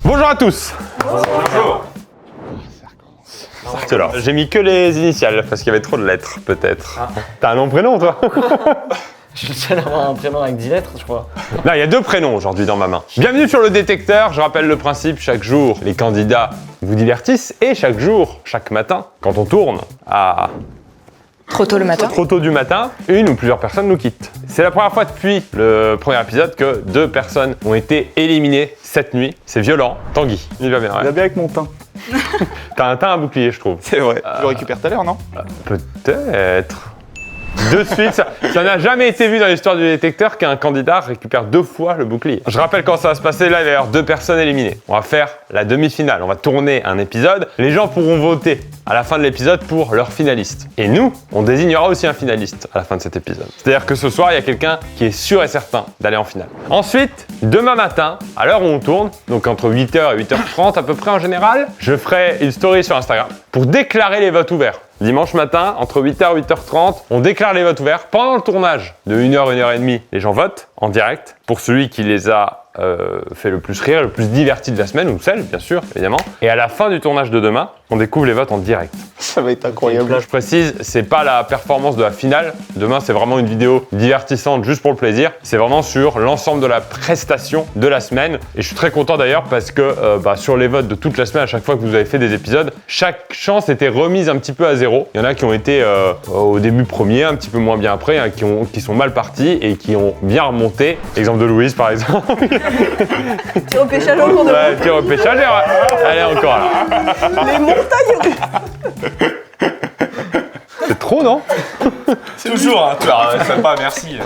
Bonjour à tous. Bonjour. Alors, j'ai mis que les initiales parce qu'il y avait trop de lettres, peut-être. Ah. T'as un nom prénom, toi? Je suis le seul à avoir un prénom avec 10 lettres, je crois. Là, il y a 2 prénoms aujourd'hui dans ma main. Bienvenue sur le détecteur. Je rappelle le principe, chaque jour, les candidats vous divertissent et chaque jour, chaque matin, quand on tourne à... Trop tôt le matin. Trop tôt du matin, une ou plusieurs personnes nous quittent. C'est la première fois depuis le premier épisode que 2 personnes ont été éliminées cette nuit. C'est violent. Tanguy, il va bien. Il va bien avec mon teint. T'as un teint à bouclier, je trouve. C'est vrai. Je le récupère tout à l'heure, non? Peut-être. De suite, ça n'a jamais été vu dans l'histoire du détecteur qu'un candidat récupère 2 fois le bouclier. Je rappelle comment ça va se passer, là il va y avoir 2 personnes éliminées. On va faire la demi-finale, on va tourner un épisode. Les gens pourront voter à la fin de l'épisode pour leur finaliste. Et nous, on désignera aussi un finaliste à la fin de cet épisode. C'est-à-dire que ce soir, il y a quelqu'un qui est sûr et certain d'aller en finale. Ensuite, demain matin, à l'heure où on tourne, donc entre 8h et 8h30 à peu près en général, je ferai une story sur Instagram pour déclarer les votes ouverts. Dimanche matin, entre 8h et 8h30, on déclare les votes ouverts. Pendant le tournage de 1h, 1h30, les gens votent en direct pour celui qui les a fait le plus rire, le plus diverti de la semaine, ou celle, bien sûr, évidemment. Et à la fin du tournage de demain, on découvre les votes en direct. Ça va être incroyable. Là, je précise, c'est pas la performance de la finale. Demain, c'est vraiment une vidéo divertissante juste pour le plaisir. C'est vraiment sur l'ensemble de la prestation de la semaine. Et je suis très content d'ailleurs parce que sur les votes de toute la semaine, à chaque fois que vous avez fait des épisodes, chaque chance était remise un petit peu à zéro. Il y en a qui ont été au début premiers, un petit peu moins bien après, hein, qui sont mal partis et qui ont bien remonté. Exemple de Louise, par exemple. Tir au pêchage au cours de Ouais, tir au pêchage, elle est encore là. les montagnes. C'est trop, non? Toujours, hein, sympa, merci.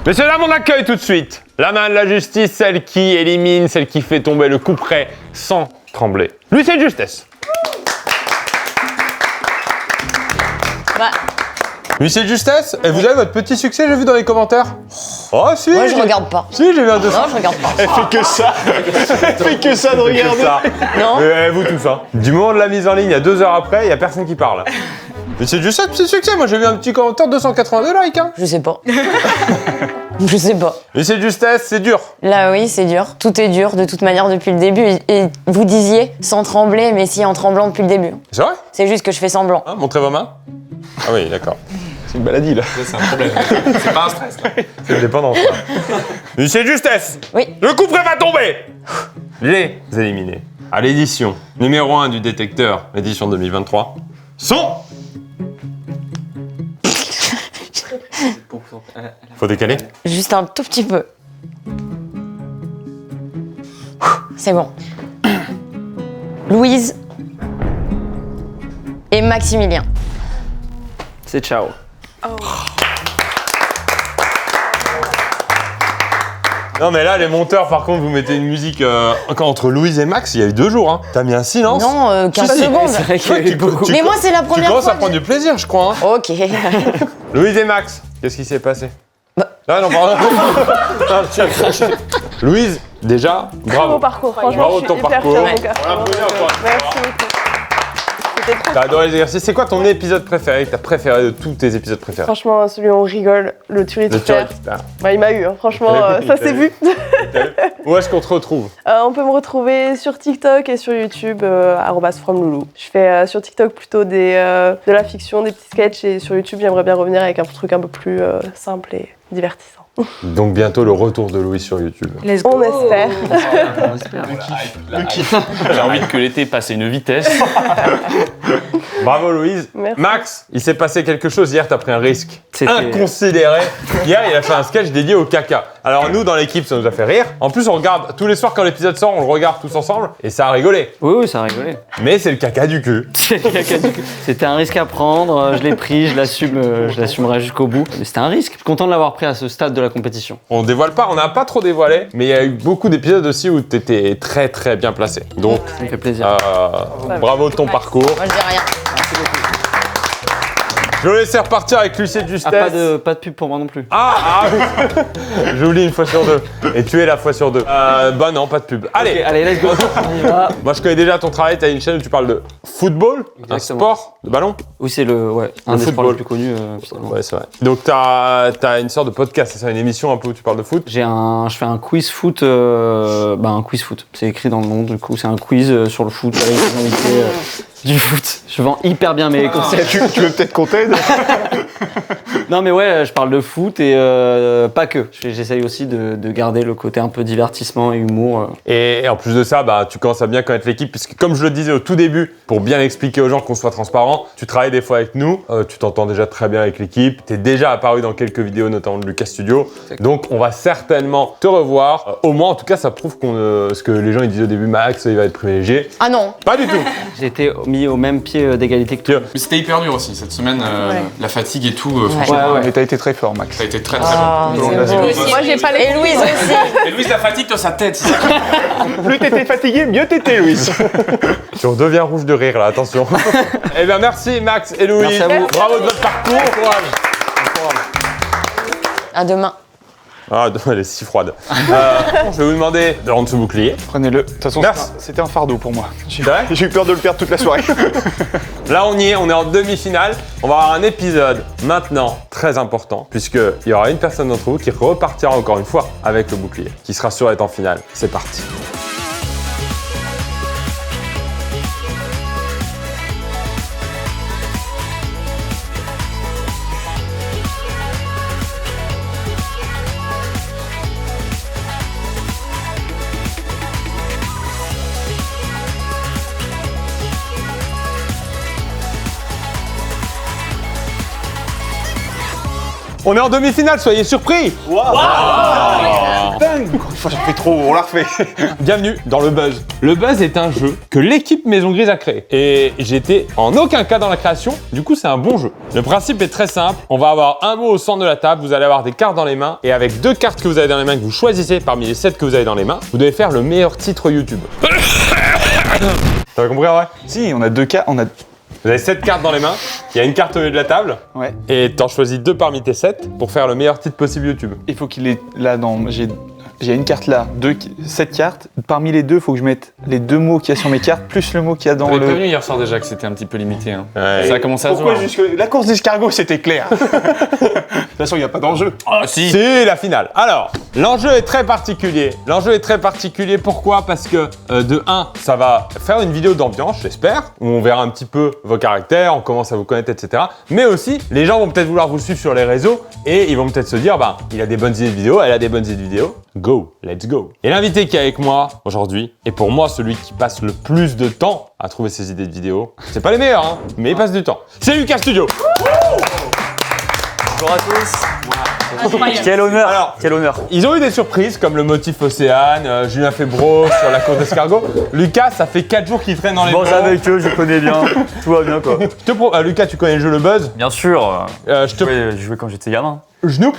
Messieurs, dames, on accueille tout de suite la main de la justice, celle qui élimine, celle qui fait tomber le coup près sans trembler. L'huissier de justesse. Bah, L'huissier de justesse, et vous avez votre petit succès, j'ai vu dans les commentaires. Oh, si! moi je regarde pas. Si, j'ai vu un 200. Non, je regarde pas. Elle fait que ça. Elle fait que ça de regarder. Ça. Non. Vous tout ça. Du moment de la mise en ligne, à 2 heures après, il n'y a personne qui parle. L'huissier de justesse, petit succès, moi j'ai vu un petit commentaire, 282 likes. Hein. Je sais pas. Je sais pas. L'huissier de justesse, c'est dur. Là, oui, c'est dur. Tout est dur de toute manière depuis le début. Et vous disiez sans trembler, mais si en tremblant depuis le début. C'est vrai? C'est juste que je fais semblant. Hein, montrez vos mains. Ah oui, d'accord. C'est une maladie, là. C'est un problème. C'est pas un stress, là. C'est une dépendance, là. L'huissier de justesse. Oui. Le coup près va tomber. Les éliminés à l'édition numéro 1 du détecteur, l'édition 2023, sont... Faut décaler. Juste un tout petit peu. C'est bon. Louise et Maximilien. C'est ciao. Non mais là les monteurs par contre vous mettez une musique encore entre Louise et Max, il y a eu 2 jours hein. T'as mis un silence. Non, 15 Si, si. secondes. C'est vrai qu'il y a eu beaucoup. Mais moi, c'est la Tu première commences fois. à prendre du plaisir je crois hein. Ok. Louise et Max, qu'est-ce qui s'est passé? Bah. Ah non pardon. Non, tiens, Louise, déjà, bravo. Mon parcours, franchement, Bravo je de ton suis hyper parcours. fière de mon gars. On l'applaudit encore. Merci beaucoup. C'était trop. T'as adoré les exercices. C'est quoi ton épisode préféré que t'as préféré de tous tes épisodes préférés? Franchement, celui où on rigole, le tuerie de Le fer. tueur. Bah, il m'a eu, hein. Franchement, ça s'est vu. Où est-ce qu'on te retrouve? On peut me retrouver sur TikTok et sur YouTube, @fromloulou. Je fais sur TikTok plutôt de la fiction, des petits sketchs, et sur YouTube, j'aimerais bien revenir avec un truc un peu plus simple et divertissant. Donc bientôt le retour de Louise sur YouTube. Let's On espère. J'ai envie que l'été passe à une vitesse. Bravo Louise. Merci. Max, il s'est passé quelque chose hier, t'as pris un risque C'était- inconsidéré. Hier, il a fait un sketch dédié au caca. Alors nous, dans l'équipe, ça nous a fait rire. En plus, on regarde tous les soirs quand l'épisode sort, on le regarde tous ensemble et ça a rigolé. Oui, ça a rigolé. Mais c'est le caca du cul. C'est le caca du cul. C'était un risque à prendre, je l'ai pris, je l'assumerai jusqu'au bout. Mais c'était un risque. Je suis content de l'avoir pris à ce stade de la compétition. On dévoile pas, on n'a pas trop dévoilé, mais il y a eu beaucoup d'épisodes aussi où t'étais très très bien placé. Donc, Ça me fait plaisir. bravo de ton parcours. Moi, je dis rien. Je vais vous laisser repartir avec Lucie de Justesse. Pas de pub pour moi non plus. J'oublie une fois sur deux. Et tu es la fois sur deux. Bah non, pas de pub. Allez, Ok, allez, let's go. On y va. moi je connais déjà ton travail, t'as une chaîne où tu parles de football, un Exactement. sport, de ballon. Oui, c'est un des sports football. les plus connus. Absolument. Ouais, c'est vrai. Donc t'as une sorte de podcast, c'est ça, une émission un peu où tu parles de foot. Je fais un quiz foot, un quiz foot. C'est écrit dans le nom, du coup, c'est un quiz sur le foot avec des invités du foot. Je vends hyper bien mes concepts. Tu veux peut-être qu'on t'aide? Non, mais ouais, je parle de foot et pas que. J'essaye aussi de garder le côté un peu divertissement et humour. Et en plus de ça, bah, tu commences à bien connaître l'équipe, puisque comme je le disais au tout début, pour bien expliquer aux gens qu'on soit transparent, tu travailles des fois avec nous, tu t'entends déjà très bien avec l'équipe, tu es déjà apparu dans quelques vidéos, notamment de Lucas Studio, donc on va certainement te revoir. Au moins, en tout cas, ça prouve ce que les gens ils disaient au début, Max, il va être privilégié. Ah non. Pas du tout. J'ai été mis au même pied d'égalité que toi. Mais c'était hyper dur aussi cette semaine, Ouais. la fatigue et tout. Franchement, Ouais. Mais t'as été très fort, Max. ça a été très très Ah, bon. c'est Vas-y, beau. Louise. Moi, j'ai pas les Et Louise aussi. Et Louise, la fatigue, toi, sa tête. c'est ça. Plus t'étais fatigué, mieux t'étais, Louis. Tu redeviens rouge de rire là, attention. Eh bien, merci Max et Louis. Merci à vous. Bravo de votre parcours. À demain. Ah, elle est si froide. Je vais vous demander de rendre ce bouclier. Prenez-le. De toute façon, Merci. c'était un fardeau pour moi. C'est vrai ? J'ai eu peur de le perdre toute la soirée. Là, on y est, on est en demi-finale. On va avoir un épisode maintenant très important, puisqu'il y aura une personne d'entre vous qui repartira encore une fois avec le bouclier, qui sera sûr d'être en finale. C'est parti. On est en demi-finale, soyez surpris. Dingue. Encore une fois, j'en fais trop, on l'a refait. Bienvenue dans le Buzz. Le Buzz est un jeu que l'équipe Maison Grise a créé. Et j'étais en aucun cas dans la création, du coup c'est un bon jeu. Le principe est très simple, on va avoir un mot au centre de la table, vous allez avoir des cartes dans les mains, et avec 2 cartes que vous avez dans les mains, que vous choisissez parmi les 7 que vous avez dans les mains, vous devez faire le meilleur titre YouTube. T'as compris en vrai ? Si, on a 2 cas, on a... Vous avez 7 cartes dans les mains, il y a une carte au milieu de la table, Ouais. et t'en choisis 2 parmi tes 7 pour faire le meilleur titre possible YouTube. Il faut qu'il ait... Là, j'ai une carte là, 7 cartes. Parmi les deux, il faut que je mette les 2 mots qu'il y a sur mes cartes, plus le mot qu'il y a dans J'avais le... prévenu hier soir déjà que c'était un petit peu limité. Hein. Ouais. Ça a commencé à se Pourquoi voir. jusque... La course d'escargot, c'était clair. De toute façon, il n'y a pas d'enjeu. Ah si. C'est la finale. Alors, l'enjeu est très particulier. L'enjeu est très particulier. Pourquoi ? Parce que, de 1, ça va faire une vidéo d'ambiance, j'espère, où on verra un petit peu vos caractères, on commence à vous connaître, etc. Mais aussi, les gens vont peut-être vouloir vous suivre sur les réseaux et ils vont peut-être se dire, bah, il a des bonnes idées de vidéos, elle a des bonnes idées de vidéos. Go, let's go. Et l'invité qui est avec moi aujourd'hui, et pour moi celui qui passe le plus de temps à trouver ses idées de vidéos, c'est pas les meilleurs, hein, mais il passe du temps. C'est Lucas Studio. Bonjour à tous. Quel honneur. Alors, Quel honneur. ils ont eu des surprises comme le motif Océane, Julien Febro sur la course d'escargot. Lucas, ça fait 4 jours qu'il traîne dans les Je mange bureaux. avec eux, je connais bien. Tout va bien quoi. Lucas, tu connais le jeu Le Buzz. Bien sûr. Je Je jouais quand j'étais gamin. nous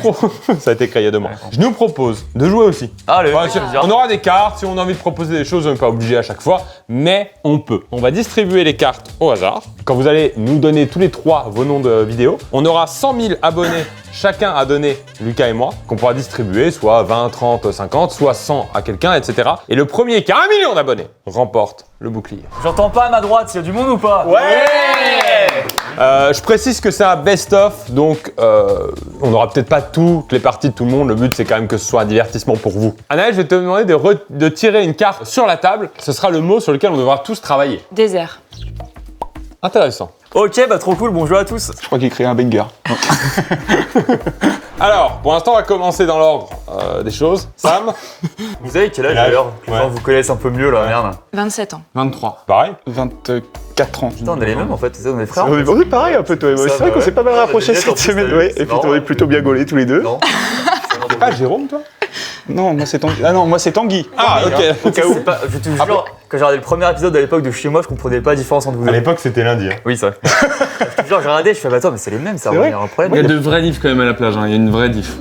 ça a été créé il y a 2 mois. Je nous propose de jouer aussi. Allez, Ouais, on aura des cartes, si on a envie de proposer des choses, on n'est pas obligé à chaque fois, mais on peut. On va distribuer les cartes au hasard. Quand vous allez nous donner tous les 3 vos noms de vidéos, on aura 100 000 abonnés chacun à donner, Lucas et moi, qu'on pourra distribuer, soit 20, 30, 50, soit 100 à quelqu'un, etc. Et le premier qui a 1 million d'abonnés remporte le bouclier. J'entends pas à ma droite, il y a du monde ou pas? Je précise que c'est un best-of, donc on n'aura peut-être pas toutes les parties de tout le monde. Le but, c'est quand même que ce soit un divertissement pour vous. Anaël, je vais te demander de tirer une carte sur la table. Ce sera le mot sur lequel on devra tous travailler. Désert. Intéressant. Ok, bah trop cool, bonjour à tous. Je crois qu'il crée un banger. Alors, pour l'instant, on va commencer dans l'ordre des choses. Sam, Vous savez quel âge Quel âge d'ailleurs? Que les Ouais. gens vous connaissent un peu mieux là, merde. 27 ans. 23. pareil. 24 ans. Putain, on est les mêmes en fait, on est frères. On est pareil un peu, toi et moi. Ça, C'est vrai bah qu'on s'est ouais. pas mal On a rapprochés des lunettes, cette en plus, semaine. t'as Ouais. vu, c'est Et puis marrant. on est plutôt bien gaulés tous les deux. Non. C'est pas Jérôme, toi Non, moi c'est Tanguy. Ah non, moi c'est Tanguy. Ah, Tanguy, ok. hein, au cas où. C'est pas, je te jure, quand j'ai regardé le premier épisode à l'époque de chez moi, je comprenais pas la différence entre vous deux. l'époque, c'était lundi. Oui, c'est vrai. Je te jure, j'ai regardé, je fais, bah attends, mais c'est les mêmes, ça, C'est il vrai y a un problème. Il y a de vrais diffs quand même à la plage, hein. Il y a une vraie diff.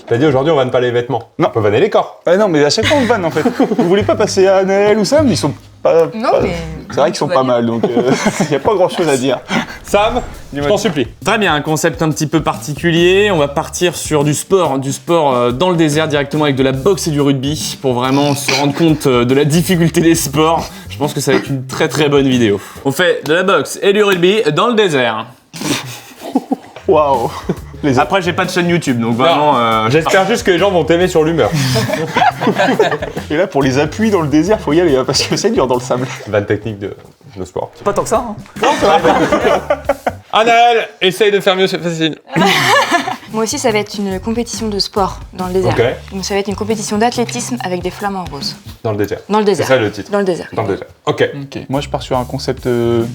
T'as dit aujourd'hui, on vanne pas les vêtements. Non. On peut vanner les corps. Ah non, mais à chaque fois on vanne en fait. Vous voulez pas passer à Anaël ou Sam? Ils sont pas. Non, pas- mais. C'est vrai qu'ils sont pas mal, donc il n'y a pas grand chose à dire. Sam, je t'en supplie. Très bien, un concept un petit peu particulier. On va partir sur du sport dans le désert directement avec de la boxe et du rugby pour vraiment se rendre compte de la difficulté des sports. Je pense que ça va être une très très bonne vidéo. On fait de la boxe et du rugby dans le désert. Waouh. Après, j'ai pas de chaîne YouTube, donc vraiment. J'espère juste que les gens vont t'aimer sur l'humeur. Et là, pour les appuis dans le désert, faut y aller, hein, parce que c'est dur dans le sable. Vanne technique de sport. Pas tant que ça, hein. Anaël, essaye de faire mieux, c'est facile. Moi aussi, ça va être une compétition de sport dans le désert. Ok. Donc ça va être une compétition d'athlétisme avec des flamants roses. Dans le désert. Dans le C'est désert. ça le titre. Dans le désert. Dans le désert. Ok. Ok. Moi, je pars sur un concept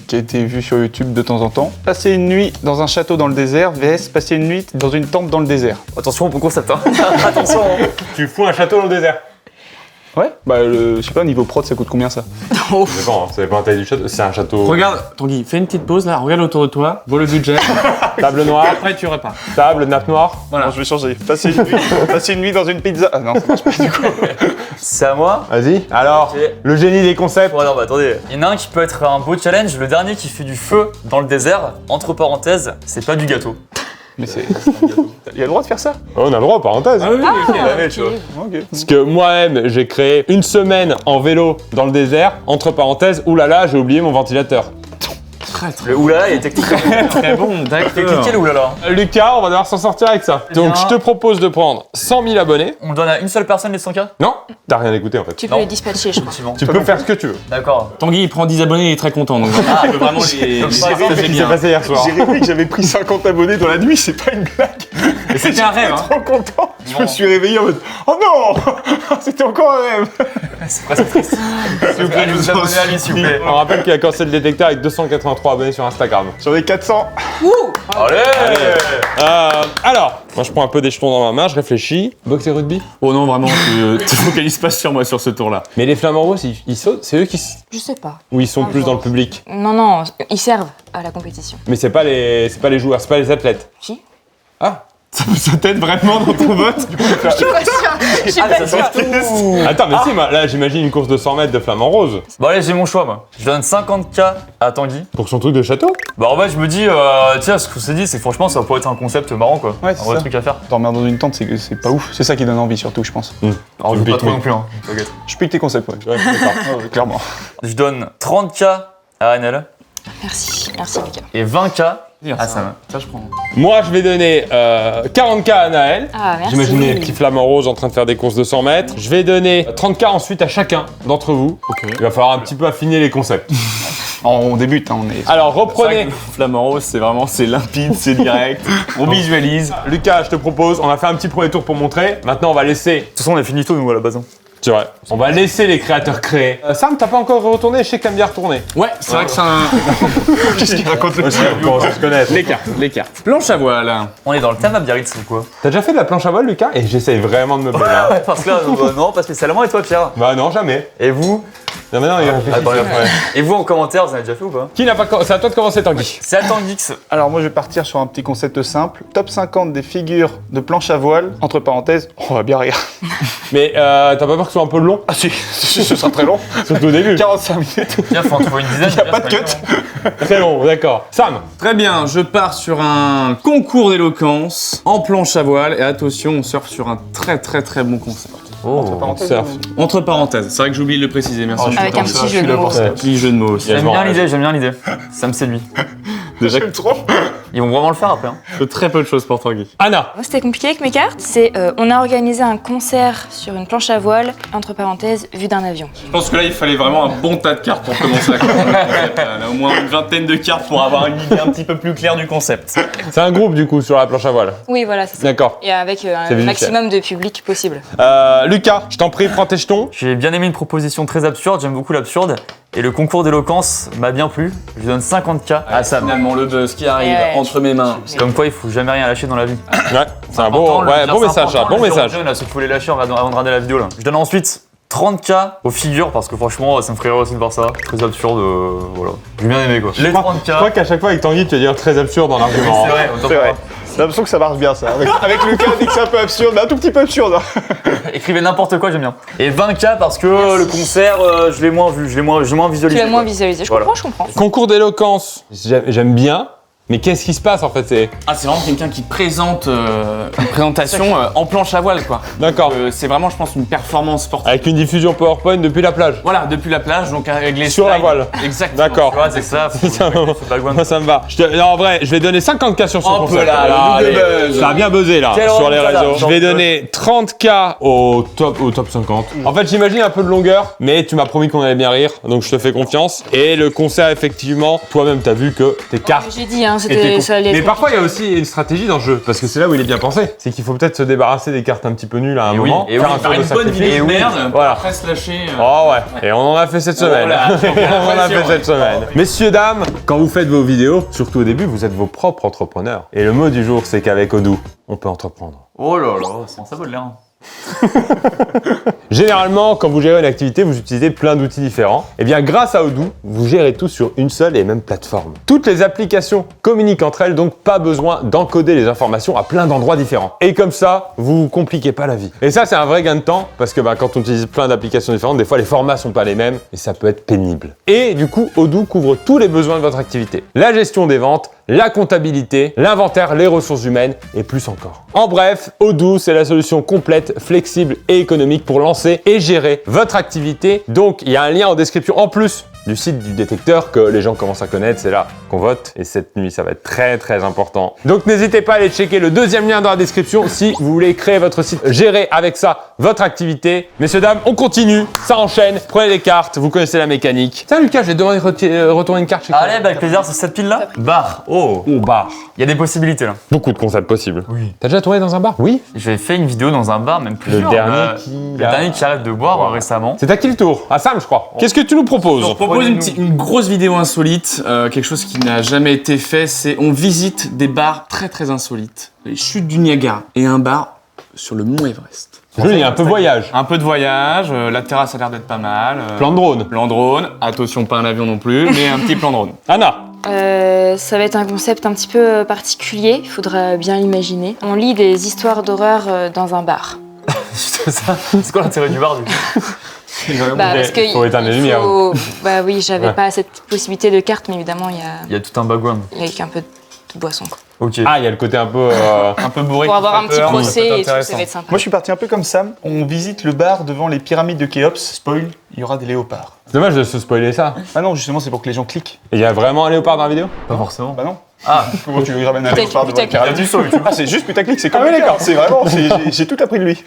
qui a été vu sur YouTube de temps en temps. Passer une nuit dans un château dans le désert, vs passer une nuit dans une tente dans le désert. Attention au bon concept, hein. Attention. Hein. Tu fous un château dans le désert. Ouais. Bah, je sais pas, niveau prod, ça coûte combien ça? Ça dépend la taille du château. C'est un château. Regarde, Tanguy, fais une petite pause là, regarde autour de toi, vois le budget. Table noire, Après, tu repars. table, nappe noire. Voilà. Non, je vais changer. Passer une nuit dans une pizza. Ah non, ça marche pas du coup. C'est à moi. Vas-y. Alors, Ok. le génie des concepts. Bon, non, bah attendez. Il y en a un qui peut être un beau challenge. Le dernier qui fait du feu dans le désert, entre parenthèses, c'est pas du gâteau. Mais c'est. Il a le droit de faire ça? Oh, on a le droit, parenthèse. Ah oui, ok. Jamais, tu vois. Ok. Parce que moi-même, j'ai créé une semaine en vélo dans le désert. Entre parenthèses, oulala, j'ai oublié mon ventilateur. Très très Le oulala est technique. très bon, T'as cliqué d'accord. le oulala. Lucas, on va devoir s'en sortir avec ça. Donc, bien. je te propose de prendre 100 000 abonnés. On donne à une seule personne les 100K? Non, t'as rien écouté en fait. Tu peux Non. les dispatcher, je crois. Effectivement. Tu peux faire ce que tu veux. D'accord. Tanguy, il prend 10 abonnés, il est très content, donc vraiment, il peut vraiment les Donc, partager C'est bien. passé hier soir. J'ai rêvé que j'avais pris 50 abonnés dans la nuit, c'est pas une blague. Et c'était un rêve, hein. Trop content. Je Bon. me suis réveillé en mode oh non, c'était encore un rêve. C'est presque triste. S'il vous plaît, je vous abonner à lui, s'il vous plaît. On rappelle qu'il a cancellé le détecteur avec 283 abonnés sur Instagram. J'en ai 400. Allez. Alors, moi je prends un peu des jetons dans ma main, je réfléchis. Boxe et rugby. Oh non, vraiment, tu te focalises pas sur moi sur ce tour-là. Mais les flamants roses, ils sautent, c'est eux qui. Je sais pas. Ou ils sont plus dans le public. Non, non, ils servent à la compétition. Mais c'est pas les joueurs, c'est pas les athlètes. Si. Ah. Ça t'aide vraiment dans ton vote? Je suis pas sûre. Je suis Ah, pas ça sûre. Attends, mais si, là j'imagine une course de 100 mètres de flamants roses. Bon, allez, j'ai mon choix, moi. Je donne 50K à Tanguy. Pour son truc de château. Bah, en fait, je me dis, tiens, ce qu'on s'est dit, c'est que franchement, ça pourrait être un concept marrant, quoi. Ouais, un c'est vrai ça. truc à faire. Dormir dans une tente, c'est pas ouf. C'est ça qui donne envie surtout, je pense. Alors, je veux pas trop pique-nique. non plus, hein. T'inquiète. Je pique tes concepts, ouais. Ouais, d'accord. Ouais, clairement. Je donne 30K à Anel Merci, merci Lucas. et 20K à Sam. Ça, je prends. Moi je vais donner 40K à Naël. Ah, merci. J'imagine les petits flamants roses en train de faire des courses de 100 mètres. Je vais donner 30K ensuite à chacun d'entre vous. Il va falloir un petit peu affiner les concepts. On débute, hein, on est. Alors reprenez. Flamant rose, c'est limpide, c'est direct. On visualise. Lucas, je te propose, on a fait un petit premier tour pour montrer. Maintenant on va laisser. De toute façon, on a fini tout, nous, à la base. hein. C'est vrai. On va laisser les créateurs créer. Sam, t'as pas encore retourné, je sais que t'aimes bien retourner. Ouais, c'est vrai que c'est un. Qu'est-ce qu'il raconte le Bon, on se connaît. Les cartes. Planche à voile. On est dans le thème à Biarritz, c'est quoi? T'as déjà fait de la planche à voile, Lucas? Et j'essaye vraiment de me plaire. Ouais, parce que là, non, pas spécialement. Et toi, Pierre? Bah non, jamais. Et vous? Non, mais non, il réfléchit. Attends, Ouais. Et vous, en commentaire, vous en avez déjà fait ou pas? Qui n'a pas. C'est à toi de commencer, Tanguy. C'est à Tanguix. Alors moi je vais partir sur un petit concept simple. Top 50 des figures de planche à voile. Entre parenthèses, on va bien rire. Mais t'as pas peur que ce soit un peu long? Ah si, ce sera très long. Surtout au début. 45 minutes. Tiens, faut en trouver une dizaine. Y a pas de cut. Très long, d'accord. Sam. Très bien, je pars sur un concours d'éloquence en planche à voile. Et attention, on surfe sur un très très très bon concept. Entre parenthèses, surf. Entre parenthèses, c'est vrai que j'ai oublié de le préciser, merci. Avec un petit jeu de mots. Petit jeu de mots aussi. J'aime bon, bien ouais. l'idée, j'aime bien l'idée. Ça me séduit. Déjà, j'aime trop. Ils vont vraiment le faire après. Hein. très peu de choses pour Tanguy. Anna. Moi, c'était compliqué avec mes cartes. On a organisé un concert sur une planche à voile, entre parenthèses, vue d'un avion. Je pense que là, il fallait vraiment un bon tas de cartes pour commencer à comprendre le concept. On a au moins une vingtaine de cartes pour avoir une idée un petit peu plus claire du concept. C'est un groupe du coup sur la planche à voile. Oui, voilà, c'est ça. D'accord. Et avec un visuel. maximum de public possible. Lucas, je t'en prie, prends tes jetons. J'ai bien aimé une proposition très absurde, j'aime beaucoup l'absurde. Et le concours d'éloquence m'a bien plu. Je lui donne 50K à Sam. Finalement, le buzz qui arrive Ouais. entre mes mains. Comme quoi, il faut jamais rien lâcher dans la vie. Ouais, c'est un Important, bon, le ouais, dire, bon c'est message, important, bon le dire aux message. jeunes, là, ceux qui voulaient lâcher avant de regarder la vidéo là. Je donne ensuite 30K aux figures parce que franchement, ça me ferait rire aussi de voir ça. Très absurde, voilà. J'ai bien aimé quoi. Les 30K. Je crois qu'à chaque fois avec Tanguy, tu vas dire très absurde dans l'argument. C'est vrai, autant C'est pour vrai. moi. J'ai l'impression que ça marche bien ça. Avec Lucas, on dit que c'est un peu absurde, mais un tout petit peu absurde. hein. Écrivez n'importe quoi, j'aime bien. Et 20K parce que le concert, je l'ai moins vu, je l'ai moins Tu visualisé. l'as moins quoi. visualisé. Je Voilà. comprends, je comprends. Concours d'éloquence, j'aime bien, Mais qu'est-ce qui se passe en fait? Ah, c'est vraiment quelqu'un qui présente une présentation en planche à voile, quoi. D'accord. C'est vraiment, je pense, une performance sportive. Avec une diffusion PowerPoint depuis la plage. Voilà, depuis la plage, donc avec les Sur la slides. voile. Exactement. D'accord. Ouais, c'est ça. Moi ça me va. Non, en vrai, je vais donner 50K sur ce Hop concept. là, le double allez, buzz. ça a bien buzzé là Quel sur les ordre, ça, réseaux. là, Je vais donner 30K au top 50. En fait, j'imagine un peu de longueur, mais tu m'as promis qu'on allait bien rire, donc je te fais confiance. Et le concert, effectivement, toi-même t'as vu que tes cartes. J'ai dit, hein, étaient ça allait Mais être parfois il y a aussi une stratégie dans le jeu, parce que c'est là où il est bien pensé. C'est qu'il faut peut-être se débarrasser des cartes un petit peu nulles à un Et oui, moment. et faire oui, un Faire tour de une bonne sacrifice. vidéo de merde, Voilà. après se lâcher. Oh ouais, et on en a fait cette semaine. là, On en a fait pression, cette semaine. Messieurs, dames, quand vous faites vos vidéos, surtout au début, vous êtes vos propres entrepreneurs. Et le mot du jour, c'est qu'avec Odoo, on peut entreprendre. Oh là là, ça vaut de l'air. Généralement, quand vous gérez une activité, vous utilisez plein d'outils différents. Et bien, grâce à Odoo, vous gérez tout sur une seule et même plateforme. Toutes les applications communiquent entre elles, donc pas besoin d'encoder les informations à plein d'endroits différents. Et comme ça, vous vous compliquez pas la vie. Et ça, c'est un vrai gain de temps, parce que quand on utilise plein d'applications différentes, des fois les formats sont pas les mêmes, et ça peut être pénible. Et du coup, Odoo couvre tous les besoins de votre activité. La gestion des ventes, la comptabilité, l'inventaire, les ressources humaines et plus encore. En bref, Odoo, c'est la solution complète, flexible et économique pour lancer et gérer votre activité. Donc, il y a un lien en description en plus du site du détecteur que les gens commencent à connaître, c'est là qu'on vote et cette nuit ça va être très important. Donc n'hésitez pas à aller checker le deuxième lien dans la description si vous voulez créer votre site, gérer avec ça votre activité. Messieurs, dames, on continue, ça enchaîne, prenez les cartes, vous connaissez la mécanique. Tiens Lucas, je vais devoir retourner une carte chez toi. Allez, avec plaisir sur cette pile là. Bar. Oh, Au bar. il y a des possibilités là. Beaucoup de concepts possibles. Oui. T'as déjà tourné dans un bar? Oui. J'ai fait une vidéo dans un bar, même plusieurs. Le dernier Le dernier qui arrête de boire récemment. C'est à qui le tour? À Sam, je crois. Qu'est-ce que tu nous proposes? Je propose une grosse vidéo insolite, quelque chose qui n'a jamais été fait, c'est on visite des bars très insolites. Les chutes du Niagara et un bar sur le mont Everest. Joli, un peu voyage. Un peu de voyage, la terrasse a l'air d'être pas mal. Plan de drone. Plan drone, attention pas un avion non plus, mais un petit plan drone. Anna. Ça va être un concept un petit peu particulier, il faudra bien l'imaginer. On lit des histoires d'horreur dans un bar. C'est quoi l'intérêt du bar du coup? Bah, parce que faut éteindre les lumières. Bah oui, j'avais Ouais. pas cette possibilité de carte, mais évidemment, Il y a tout un background. il y a un peu de boisson. Quoi. Ok. Ah, il y a le côté un peu. Un peu bourré. Pour qui avoir fait un petit peur, procès ça peut être et tout, ça intéressant. va être sympa. Moi, je suis parti un peu comme Sam. On visite le bar devant les pyramides de Khéops. Spoil, il y aura des léopards. C'est dommage de se spoiler ça. Ah non, justement, c'est pour que les gens cliquent. Il y a vraiment un léopard dans la vidéo? Pas forcément. Bah non. Ah, Pourquoi tu lui ramènes un Putaclic, léopard devant les putaclic. pyramides sur YouTube. Ah, c'est juste putaclic, c'est comme Ah oui, Lucas. d'accord. C'est vraiment, j'ai tout appris de lui.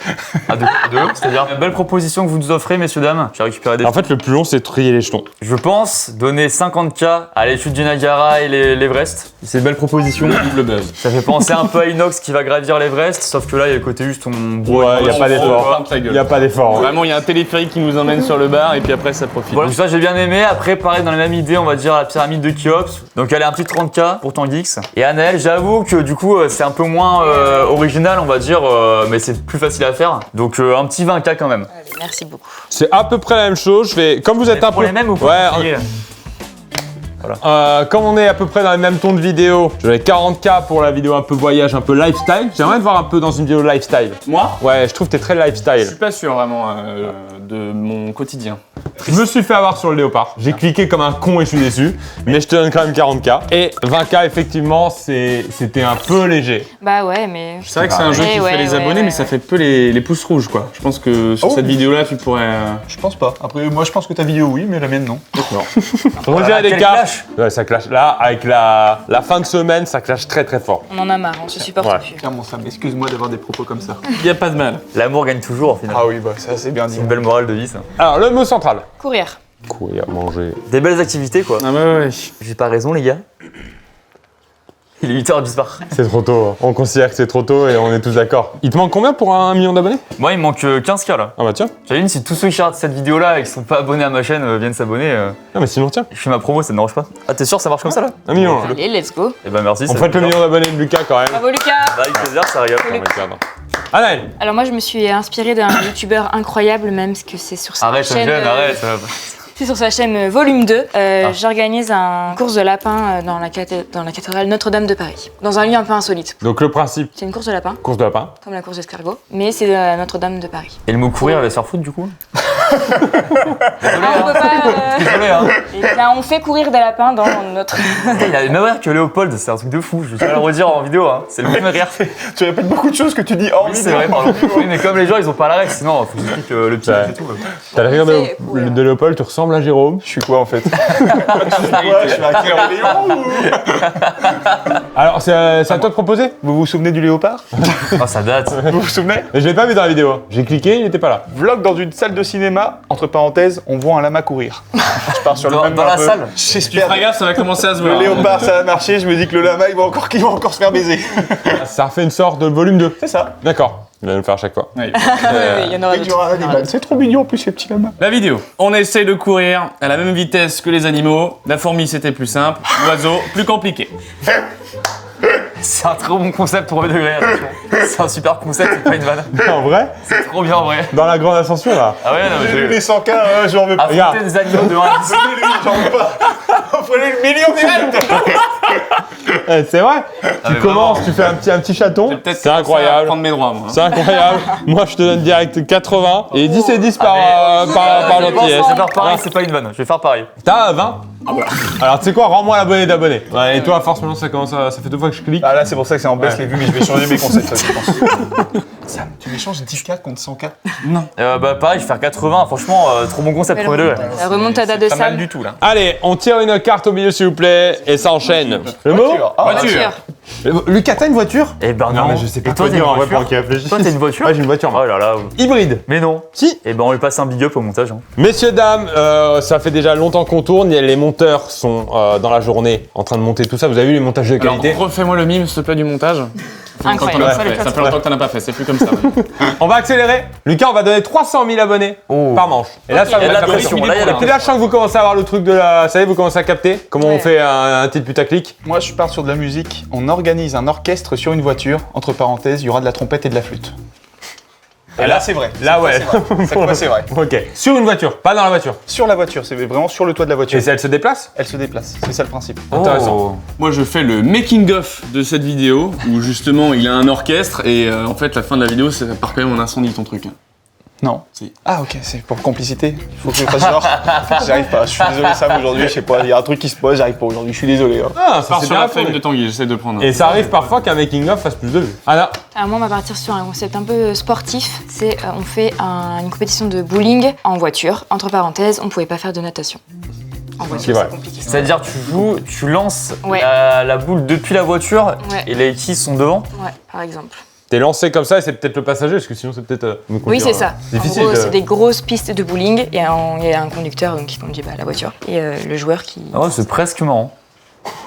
ah de c'est-à-dire belle proposition que vous nous offrez, messieurs dames. J'ai récupéré des. En fait, le plus long, c'est de trier les jetons. Je pense donner 50K à les chutes du Niagara et l'Everest. C'est une belle proposition. Double buzz. Ça fait penser un peu à Inox qui va gravir l'Everest, sauf que là, il y a le côté juste on boit. Ouais, il n'y a pas d'effort. Il n'y a pas d'effort. hein. Vraiment, il y a un téléphérique qui nous emmène sur le bar et puis après ça profite. Voilà, donc ça j'ai bien aimé. Après, pareil, dans la même idée, on va dire la pyramide de Khéops. Donc elle est un petit 30K pour Tanguix. Et Anaël, j'avoue que du coup, c'est un peu moins original, on va dire, mais c'est plus facile à faire. Donc un petit 20K quand même. Allez, merci beaucoup. C'est à peu près la même chose. Je vais, comme vous êtes un Pour peu. les mêmes ou Ouais. pas Comme on est à peu près dans les mêmes tons de vidéo, je vais 40K pour la vidéo un peu voyage, un peu lifestyle. J'aimerais te voir un peu dans une vidéo lifestyle. Moi, Ouais, je trouve que t'es très je lifestyle. suis pas sûr vraiment de mon quotidien. Je me suis fait avoir sur le léopard. J'ai cliqué comme un con et je suis déçu. Mais je te donne quand même 40K. Et 20K, effectivement, c'était un peu léger. Bah ouais, mais. C'est vrai que c'est un jeu qui Ouais, fait les ouais, abonnés, ouais, mais ça fait peu les pouces rouges quoi. Je pense que sur Oh. cette vidéo-là, tu pourrais. Je pense pas. Après, moi, je pense que ta vidéo, oui, mais la mienne, non. On dirait des quel cartes. clash. Ouais, ça clash. Là, avec la fin de semaine, ça clash très fort. On en a marre, on se supporte Ouais. plus. Clairement, Sam, excuse-moi d'avoir des propos comme ça. Il y a pas de mal. L'amour gagne toujours au final. Ah oui, bah ça, c'est bien dit. C'est une belle morale de vie ça. Alors, le mot central. Courir. Courir, manger. Des belles activités quoi. Ah ouais. J'ai pas raison les gars. Il est 8h du soir. C'est trop tôt. hein. On considère que c'est trop tôt et on est tous d'accord. Il te manque combien pour 1 million d'abonnés? Moi il me manque 15K là. Ah bah tiens. J'imagine si tous ceux qui regardent cette vidéo là et qui sont pas abonnés à ma chaîne viennent s'abonner, Ah mais sinon tiens. je fais ma promo, ça ne dérange pas. Ah t'es sûr ça marche comme ça là? 1 million. là. Allez, let's go. Eh ben merci. On ça fête fait le plaisir. million d'abonnés de Lucas quand même. Bravo Lucas. Bah, avec plaisir, ça rigole. On va le perdre. Anaël. Alors moi, je me suis inspirée d'un youtubeur incroyable, même que c'est sur sa Arrête, ça me chaîne. gêne, arrête. C'est sur sa chaîne Volume 2. J'organise une course de lapin dans la cathédrale Notre-Dame de Paris. Dans un lieu un peu insolite. Donc le principe, C'est une course de lapin, course de lapin. comme la course d'escargot, mais c'est à Notre-Dame de Paris. Et le mot courir, il va se faire foutre du coup. Ah, on peut pas. Désolé, hein. Et là, on fait courir des lapins dans notre. Il a le même rire que Léopold, c'est un truc de fou. Je vais le redire en vidéo, hein. C'est le même rire. Tu répètes beaucoup de choses que tu dis hors Oui, c'est vidéo. vrai, pardon. Oui, mais comme les gens, ils ont pas la règle, sinon, faut que j'explique le petit Ouais. et tout. T'as le rire fait courir. de Léopold, tu ressembles à Jérôme. Je suis quoi en fait? Je suis un caméléon ou... Alors, c'est à toi de proposer. Vous vous souvenez du léopard? Oh, ça date. Vous vous souvenez? Mais je l'ai pas vu dans la vidéo. Hein. J'ai cliqué, il n'était pas là. Vlog dans une salle de cinéma, entre parenthèses, on voit un lama courir. Je pars sur le même Dans un la peu. salle. Tu J'espère. feras gaffe, ça va commencer à se Le voir. léopard ça a marché, je me dis que le lama il va encore se faire baiser. Ça refait une sorte de volume 2. C'est ça. D'accord. Il va nous le faire à chaque fois. Ouais. Il y en aura Dès qu'il y aura un animal. C'est trop mignon en plus ces petits lamas. La vidéo. On essaie de courir à la même vitesse que les animaux. La fourmi, c'était plus simple. L'oiseau, plus compliqué. C'est un très bon concept pour 1 degré, attention. C'est un super concept, c'est pas une vanne. En vrai, C'est trop bien en vrai. dans la grande ascension là. Ah ouais, non, mais J'ai je... vu les 100K, j'en veux pas. Regarde. Affronter des animaux de 1 à 10. J'en veux pas. Prenez le million direct. C'est vrai. Tu mais commences, vraiment. tu fais un petit chaton. Peut-être C'est commencer à incroyable. prendre mes droits, moi. C'est incroyable. Moi, je te donne direct 80 et 10 et 10 par Je gentillesse. vais faire pareil, c'est pas une vanne. Je vais faire pareil. T'as 20. Alors, tu sais quoi, rends-moi l'abonné d'abonné. Ouais, et toi, force, maintenant, ça fait 2 fois que je clique. Ah là c'est pour ça que c'est en baisse Ouais. les vues, mais je vais changer mes concepts je pense. Sam, tu m'échanges 10K contre 100K? Bah pareil, je vais faire 80. Franchement, trop bon concept pour 1 degré. La remontada de Pas mal Sam. du tout là. Allez, on tire une carte au milieu, s'il vous plaît, et ça enchaîne. Le mot Voiture. Lucas, t'as une voiture? Eh ben non. mais je sais pas Et toi, quoi t'as une dire en vrai voiture pour qu'il réfléchisse. Toi, t'as une voiture Ouais, j'ai une voiture. moi. Oh là là. Hybride. Mais non. Si. Eh ben on lui passe un big up au montage. Hein. Messieurs, dames, ça fait déjà longtemps qu'on tourne. Les monteurs sont dans la journée en train de monter tout ça. Vous avez vu les montages de qualité? Alors, refais-moi le mime, s'il te plaît, du montage. Incroyable. Ça fait longtemps que t'en as pas fait, c'est plus comme ça. On va accélérer. Lucas, on va donner 300 000 abonnés Oh. par manche. Et là, ça Il y a va de être la la pression. pression. Là, il y a de Et la puis là, je sens que vous commencez à avoir le truc de la. Ça y est, vous commencez à capter comment on fait un titre putaclic. Moi je pars sur de la musique, on organise un orchestre sur une voiture, entre parenthèses, il y aura de la trompette et de la flûte. Et là c'est vrai. Là, ouais. Cette fois c'est vrai. Ok. Sur une voiture, pas dans la voiture. Sur la voiture, c'est vraiment sur le toit de la voiture. Et si elle se déplace? Elle se déplace, c'est ça le principe. Intéressant. Oh. Moi, je fais le making-of de cette vidéo où justement il a un orchestre et en fait, la fin de la vidéo, ça part quand même en incendie ton truc. Non. Si. Ah ok, c'est pour complicité. Il faut que je fasse genre. J'arrive pas, je suis désolé Sam aujourd'hui, je sais pas, il y a un truc qui se pose, j'arrive pas aujourd'hui, je suis désolé. Hein. Ah, ça Part c'est sur bien la fait. feuille de Tanguy, j'essaie de prendre. Et ça arrive parfois qu'un making-of fasse plus de vues. Anna, Alors moi, on va partir sur un concept un peu sportif. C'est on fait une compétition de bowling en voiture. Entre parenthèses, on pouvait pas faire de natation. En C'est voiture, vrai. c'est compliqué. C'est-à-dire tu joues, tu lances Ouais. la boule depuis la voiture Ouais. et les keys sont devant. Ouais, par exemple. t'es lancé comme ça et c'est peut-être le passager, parce que sinon c'est peut-être. Oui, c'est ça. Difficile. En gros, de- c'est des grosses pistes de bowling. Il y a un conducteur donc, qui conduit la voiture et le joueur qui. Ah ouais, c'est presque marrant.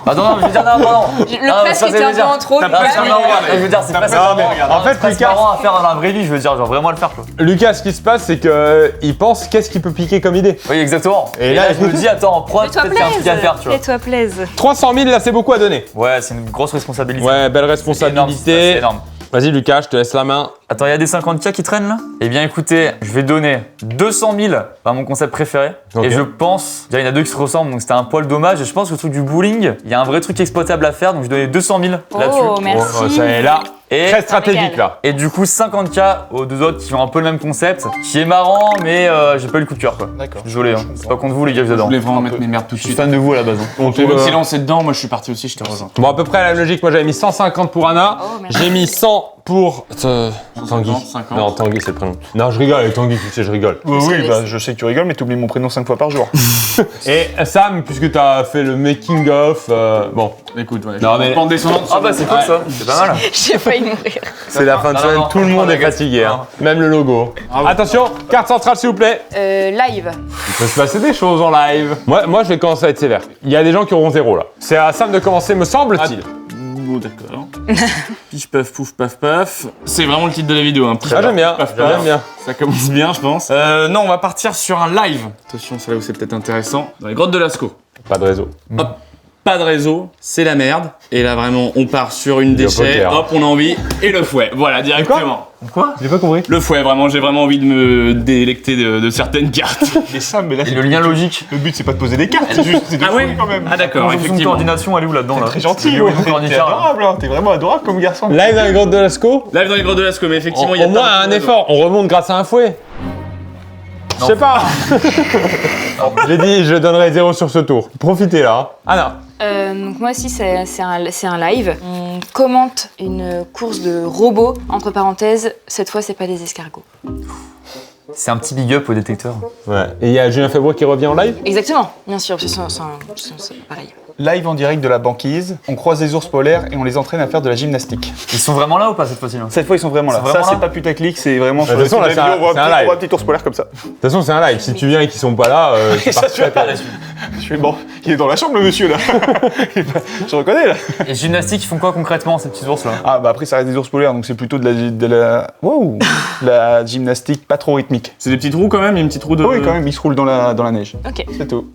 Attends, non, je veux dire, non, pardon. Le presque était un peu en trop. Non, mais- je veux dire, c'est presque Non, mais en fait, presque Lucas, marrant à faire dans la vraie vie, je veux dire, genre vraiment à le faire quoi. Lucas, ce qui se passe, c'est que il pense qu'est-ce qu'il peut piquer comme idée. Oui, exactement. Et Et là, là, je me dis, attends, en prod, Fais-toi peut-être qu'il y a un truc à faire, tu vois. Fais-toi plaise. 300 000, là, c'est beaucoup à donner. Ouais, c'est une grosse responsabilité. Ouais, belle C'est responsabilité. énorme. Vas-y, Lucas, je te laisse la main. Attends, il y a des 50K qui traînent là? Eh bien écoutez, je vais donner 200 000 à mon concept préféré. Ok. Et je pense, déjà il y en a deux qui se ressemblent, donc c'était un poil dommage. Et je pense que le truc du bowling, il y a un vrai truc exploitable à faire, donc je vais donner 200 000 là-dessus. Oh, merci. Oh, ça est là. Et, Très stratégique, régale. là. et du coup 50K aux deux autres qui ont un peu le même concept, qui est marrant, mais j'ai pas eu le coup de cœur quoi. D'accord. Désolé, hein. C'est pas contre vous les gars, je vous Je adore. voulais vraiment mettre mes merdes tout de Je suis suite. fan de vous à la base. hein. On Toi aussi lancé dedans, moi je suis parti aussi, je te rejoins. Bon, à peu près la même logique. Moi, j'avais mis 150 pour Anna. Oh, merci. J'ai mis 100 pour. Tanguy. 50. Non, Tanguy, c'est le prénom. Non, je rigole avec Tanguy, tu sais, je rigole. Oui, bah, je sais que tu rigoles, mais t'oublies mon prénom 5 fois par jour. Et Sam, puisque t'as fait le making-of, bon, Écoute, ouais. Non, mais- En descendant. Ah bah c'est cool ça, c'est pas mal. J'ai failli mourir. c'est la fin de Non, semaine, non, tout le monde non, est les gars, fatigué, non. hein. Même le logo. Attention, carte centrale, s'il vous plaît. Live. Il peut se passer des choses en live. Moi, je vais commencer à être sévère. Il y a des gens qui auront 0 là. C'est à Sam de commencer, me semble-t-il. Oh, d'accord. Piche, paf, pouf, paf, paf. C'est vraiment le titre de la vidéo. Hein. Piche, Ah, j'aime bien, paf, paf. j'aime bien. Ça commence bien, je pense. Non, on va partir sur un live. Attention, c'est là où c'est peut-être intéressant. Dans les grottes de Lascaux. Pas de réseau. Hop. pas de réseau, c'est la merde. Et là vraiment, on part sur une Et au déchet, poker. hop, on a envie, et le fouet, voilà, directement. Quoi? J'ai pas compris. Le fouet, vraiment, j'ai vraiment envie de me délecter de certaines cartes. Mais ça, mais là, Et le lien logique. le but, c'est pas de poser des cartes, c'est juste c'est de Ah ouais fouiller quand même. Ah d'accord, Conjonction de effectivement. coordination, elle est où là-dedans là? Très gentil, ouais. t'es adorable, hein. T'es vraiment adorable comme garçon. Live dans les grottes de Lascaux. Live dans les grottes de Lascaux, mais effectivement, Au il y a moins pas un de- effort, on remonte grâce à un fouet. Je sais pas. J'ai dit, je donnerai 0 sur ce tour. Profitez là. Ah non. Donc moi aussi c'est un live. On commente une course de robots, entre parenthèses, cette fois c'est pas des escargots. C'est un petit big up au détecteur. Ouais. Et il y a Julien Febvre qui revient en live. Exactement, bien sûr, c'est pareil. Live en direct de la banquise, on croise les ours polaires et on les entraîne à faire de la gymnastique. Ils sont vraiment là ou pas cette fois-ci là? Cette fois, ils sont vraiment là. Ils sont vraiment Ça, là c'est pas putaclic, c'est vraiment De toute façon, là, la c'est un- vidéo, on c'est un voit live. un petit ours polaire comme ça. De toute façon, c'est un live. Si tu viens et qu'ils sont pas là, tu Ça, pars tu vas pas là-dessus. Je fais bon, il est dans la chambre, le monsieur là. Je reconnais là. Et gymnastique, ils font quoi concrètement ces petits ours là? Ah bah après ça reste des ours polaires donc c'est plutôt wow, la gymnastique pas trop rythmique. C'est des petits trous quand même, il y a une petite trou de... Oui quand même ils se roulent dans la neige. Ok. C'est tout.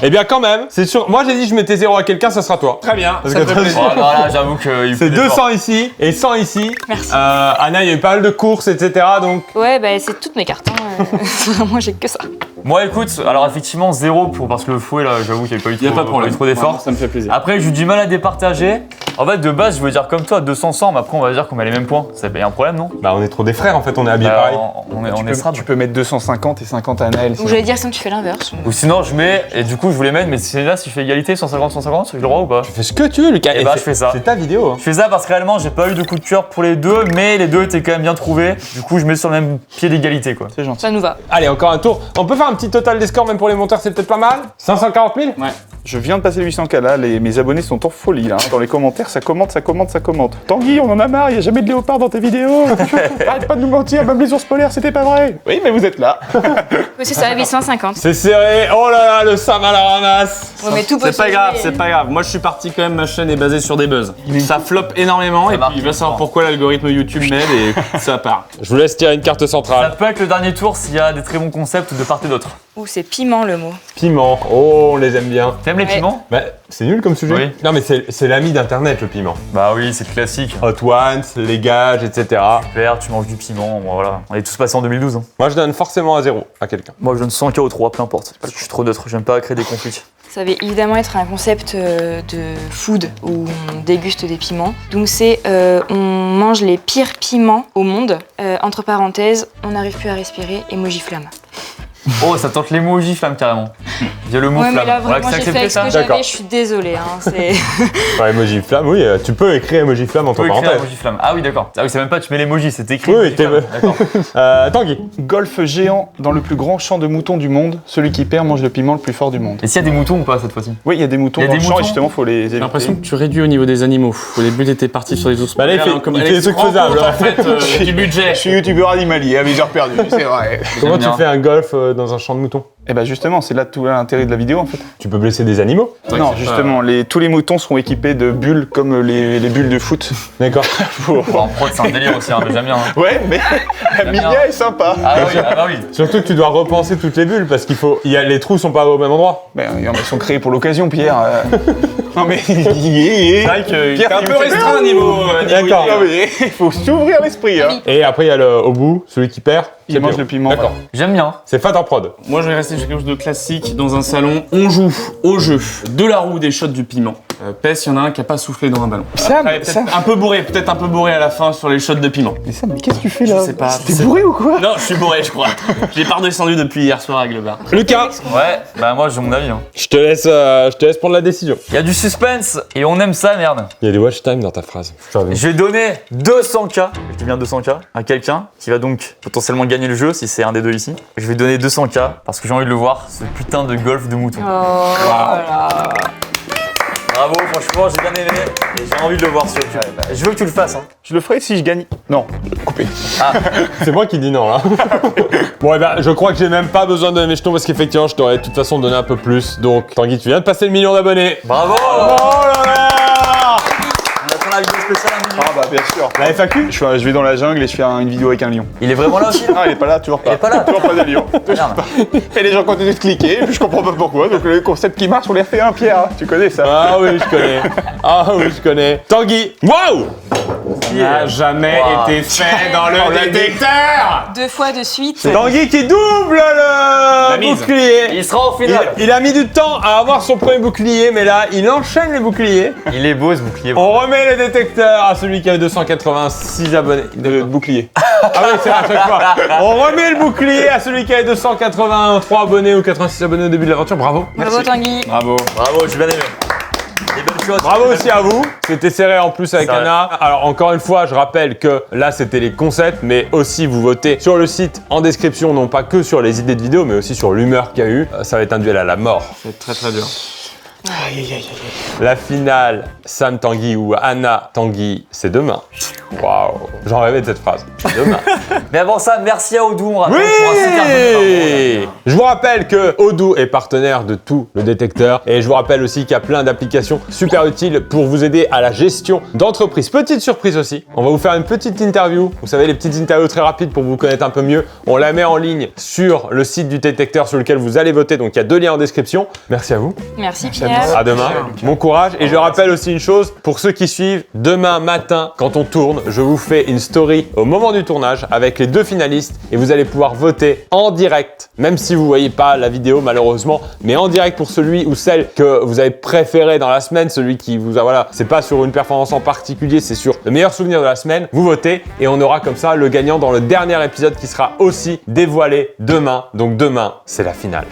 Eh bien, quand même, c'est sûr. Moi, j'ai dit, je mettais 0 à quelqu'un, ça sera toi. Très bien, Parce ça que me fait toi, plaisir. Oh, alors là, j'avoue que. C'est 200 ici et 100 ici. Merci. Anna, il y a eu pas mal de courses, etc. Donc, Ouais, bah c'est toutes mes cartes. Hein. Vraiment, j'ai que ça. Moi, écoute, alors effectivement, 0 parce que le fouet là, j'avoue qu'il n'y a pas eu Il y a pas de problème. trop d'efforts. Vraiment, ça me fait plaisir. Après, j'ai eu du mal à départager. En fait, de base, je veux dire comme toi, 200-100, mais après, on va dire qu'on met les mêmes points. Ça y a un problème, non? bah, on est trop des frères en fait, on est habillés pareil. On est Srab. Tu peux mettre 250 et 50 à Naël. Donc j'allais dire sinon tu fais l'inverse. Ou sinon, je mets, et du coup, je voulais mettre, mais c'est là, si je fais égalité, 150-150, j'ai le droit ou pas? Fais ce que tu veux, Lucas. Eh bah, c'est- je fais ça. C'est ta vidéo. Hein. Je fais ça parce que réellement, j'ai pas eu de coup de cœur pour les deux, mais les deux étaient quand même bien trouvés. Du coup, je mets sur le même pied d'égalité, quoi. C'est gentil. Ça nous va. Allez, encore un tour. On peut faire un petit total des scores même pour les monteurs, c'est peut-être pas mal. 540 000. Ouais. Je viens de passer les 800K là, mes abonnés sont en folie là. Hein. Dans les commentaires, ça commente. Tanguy, on en a marre, il y a jamais de léopard dans tes vidéos. Arrête pas de nous mentir, même les ours polaires, c'était pas vrai. Oui, mais vous êtes là. C'est ça, 850. C'est serré. Oh là là, le Sam à la ramasse. Ouais, mais tout peut C'est pas se grave, jouer. c'est pas grave. Moi, je suis parti quand même, ma chaîne est basée sur des buzz. Ça floppe énormément et marche puis il va savoir pourquoi l'algorithme YouTube m'aide et ça part. Je vous laisse tirer une carte Ça centrale. peut être le dernier tour s'il y a des très bons concepts de part et d'autre. Ouh, c'est piment le mot. Piment. Oh, on les aime bien. T'aimes les Ouais. piments? Bah, c'est nul comme sujet. Oui. Non, mais c'est l'ami d'internet, le piment. Bah oui, c'est classique. Hot Ones, les gages, etc. Super, tu manges du piment, bon, voilà. On est tous passés en 2012. Hein. Moi, je donne forcément à 0 à quelqu'un. Moi, je donne 100K au 3, peu importe. Je suis trop neutre, j'aime pas créer des conflits. Ça va évidemment être un concept de food où on déguste des piments. Donc c'est on mange les pires piments au monde. Entre parenthèses, on n'arrive plus à respirer, emoji flamme. Oh, ça tente l'emoji flamme carrément. Il y a le mot Ouais, mais flamme. là Voilà, vraiment c'est j'ai fait accepté avec ce ça? que D'accord. j'avais, je suis désolée. Hein, c'est... Enfin, emoji flamme, oui, tu peux écrire emoji flamme Tu entre peux écrire parenthèses. emoji flamme. Ah oui, d'accord. Ah oui, c'est même pas tu mets l'emoji, c'est écrit. Oui, emoji t'es- flamme. D'accord. Tanguy. Golf géant dans le plus grand champ de moutons du monde. Celui qui perd mange le piment le plus fort du monde. Et s'il y a des moutons ou pas cette fois-ci? Oui, il y a des moutons Il y a dans des le champ moutons et justement faut les éviter. J'ai l'impression que tu réduis au niveau des animaux. Au début, t'étais parti sur les ours. Bah là, il polaires, fait- hein, comme il fait Alex des trucs rend faisables, compte, hein. en fait, du budget. Je suis youtubeur animalier, mais j'ai perdu, c'est vrai. Comment bien. tu fais un golf dans un champ de moutons? Et bah justement, c'est là tout l'intérêt de la vidéo en fait. Tu peux blesser des animaux. Ouais, Non, c'est justement, tous les moutons seront équipés de bulles comme les bulles de foot. D'accord. Bon, en prod, c'est un délire aussi, hein, mais j'aime bien. Hein. Ouais, mais Milia est sympa. Ah oui. Surtout que tu dois repenser toutes les bulles parce qu'il faut. Les trous sont pas au même endroit. Ben, ils sont créés pour l'occasion, Pierre. Non mais c'est vrai que t'es un peu restreint niveau. D'accord. Non mais il faut s'ouvrir l'esprit. Hein. Et après, il y a au bout, celui qui perd. Il mange le piment. D'accord. J'aime bien. C'est Fat en prod. Moi, je vais rester sur quelque chose de classique. Dans un salon, on joue au jeu de la roue des shots du piment. PES, il y en a un qui a pas soufflé dans un ballon. Sam, Ouais, peut-être un peu bourré à la fin sur les shots de piment. Mais Sam, mais qu'est-ce que tu fais là Je sais pas. T'es bourré ou quoi? Non, je suis bourré, je crois. Je l'ai pas redescendu depuis hier soir avec le bar. Lucas, Ouais, bah moi j'ai mon avis. Hein. je te laisse prendre la décision. Il y a du suspense et on aime ça, merde. Il y a des watch time dans ta phrase. Je vais donner 200K, je dis bien 200K, à quelqu'un qui va donc potentiellement gagner le jeu si c'est un des deux ici. Je vais donner 200K parce que j'ai envie de le voir, ce putain de golf de mouton. Bravo, franchement, j'ai bien aimé et j'ai envie de le voir sur YouTube. Je veux que tu le fasses. Hein. Je le ferai si je gagne. Non, coupé. C'est moi qui dis non là. Bon, et ben, je crois que j'ai même pas besoin de donner mes jetons parce qu'effectivement, je t'aurais de toute façon donné un peu plus. Donc, Tanguy, tu viens de passer le 1 000 000 d'abonnés. Bravo. Oh là là! On attend la vidéo spécial 1 million. Ah bah bien sûr. La FAQ? Je vais dans la jungle et je fais une vidéo avec un lion. Il est vraiment là aussi là Ah, il est pas là, toujours pas. Il est pas là. Toujours pas de lion. Merde. Et les gens continuent de cliquer, et puis je comprends pas pourquoi. Donc le concept qui marche, on les refait un, Pierre. Hein. Tu connais ça? Ah oui, je connais. Ah oui, je connais. Tanguy. Waouh! Ça n'a jamais Wow. été fait dans le détecteur. 2 fois de suite. Tanguy qui double le mise. bouclier. Il sera au final. Il a mis du temps à avoir son premier bouclier, mais là, il enchaîne les boucliers. Il est beau ce bouclier. On remet le détecteur à celui qui a 286 abonnés. De bouclier. Ah oui, c'est à chaque fois. On remet le bouclier à celui qui a 283 abonnés ou 86 abonnés au début de l'aventure. Bravo. Bravo Tanguy. Bravo. Bravo, j'ai bien aimé. Des belles choses. Bravo aussi à vous. C'était serré en plus avec C'est Anna. Alors encore une fois, je rappelle que là c'était les concepts, mais aussi vous votez sur le site en description, non pas que sur les idées de vidéos, mais aussi sur l'humeur qu'il y a eu. Ça va être un duel à la mort. C'est très très dur. La finale, Sam Tanguy ou Anna Tanguy, c'est demain. Waouh. J'en rêvais de cette phrase. C'est demain. Mais avant ça, merci à Odoo, on rappelle, Oui. pour un super bon Je vous rappelle que Odoo est partenaire de tout le détecteur et je vous rappelle aussi qu'il y a plein d'applications super utiles pour vous aider à la gestion d'entreprise. Petite surprise aussi, on va vous faire une petite interview. Vous savez, les petites interviews très rapides pour vous connaître un peu mieux. On la met en ligne sur le site du détecteur sur lequel vous allez voter. Donc il y a 2 liens en description. Merci à vous. Merci À Pierre. demain. Bon courage. Et je rappelle aussi une chose, pour ceux qui suivent, demain matin, quand on tourne, je vous fais une story au moment du tournage avec les 2 finalistes et vous allez pouvoir voter en direct, même si vous voyez pas la vidéo malheureusement, mais en direct pour celui ou celle que vous avez préféré dans la semaine, celui qui vous a, voilà, c'est pas sur une performance en particulier, c'est sur le meilleur souvenir de la semaine. Vous votez et on aura comme ça le gagnant dans le dernier épisode qui sera aussi dévoilé demain. Donc demain, c'est la finale.